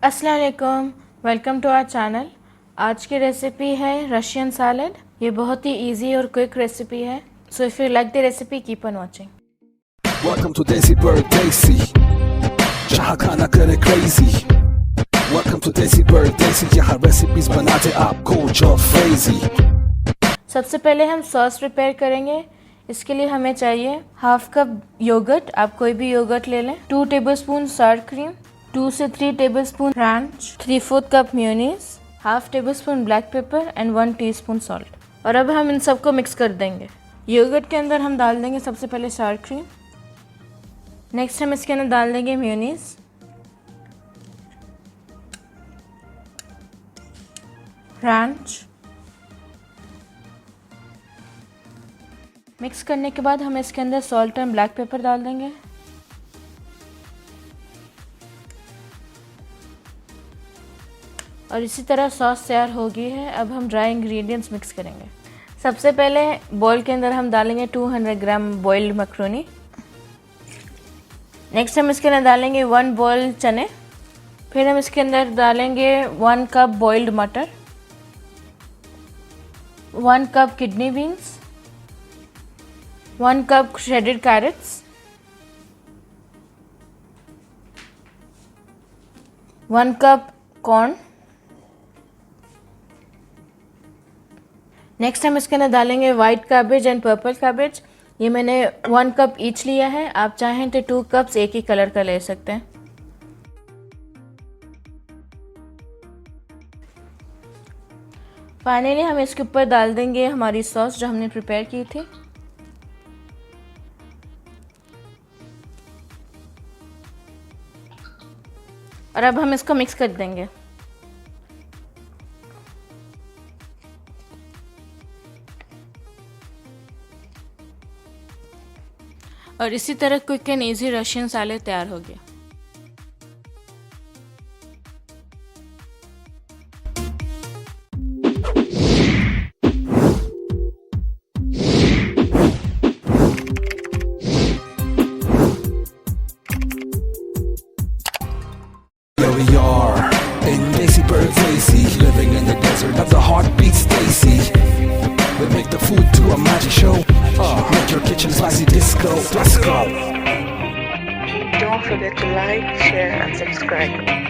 अस्सलाम वालेकुम, welcome to our channel. आज की रेसिपी है रशियन सैलड। ये बहुत ही इजी और क्विक रेसिपी है। So if you like the recipe keep on watching. Welcome to Desi Bird Desi, जहाँ खाना करे crazy. Welcome to Desi Bird Desi, यहाँ recipes बनाते आपको जो crazy. सबसे पहले हम सॉस प्रिपेयर करेंगे। इसके लिए हमें चाहिए हाफ कप योगर्ट, आप कोई भी योगर्ट ले लें, 2 टेबलस्पून सार क्रीम, 2 से 3 tablespoon ranch, 3/4 cup mayonnaise, half tablespoon black pepper and 1 teaspoon salt. और अब हम इन सबको मिक्स कर देंगे। योगर्ट के अंदर हम डाल देंगे सबसे पहले सार क्रीम, नेक्स्ट हम इसके अंदर डाल देंगे मेयोनीज, रैंच। मिक्स करने के बाद हम इसके अंदर सॉल्ट एंड ब्लैक पेपर डाल देंगे। और इसी तरह सॉस तैयार हो गई है। अब हम ड्राई इंग्रेडिएंट्स मिक्स करेंगे। सबसे पहले बॉल के अंदर हम डालेंगे 200 ग्राम बॉइल्ड मकरोनी। नेक्स्ट हम इसके अंदर डालेंगे 1 बॉल चने। फिर हम इसके अंदर डालेंगे 1 कप बॉइल्ड मटर, 1 cup kidney beans, 1 cup shredded carrots, 1 cup corn. Next हम इसके अंदर डालेंगे white cabbage and purple cabbage. ये मैंने 1 कप ईच लिया है, आप चाहें तो 2 कप्स एक ही कलर का ले सकते हैं। फाइनली हम इसके ऊपर डाल देंगे हमारी सॉस जो हमने प्रिपेयर की थी। और अब हम इसको मिक्स कर देंगे। और इसी तरह quick and easy Russian salad तैयार हो गया। Here we are in Desi Bird Desi, living in the desert of the heartbeat Stacy. We make the food to a magic show. Make your kitchen spicy disco. Let's go. Don't forget to like, share, and subscribe.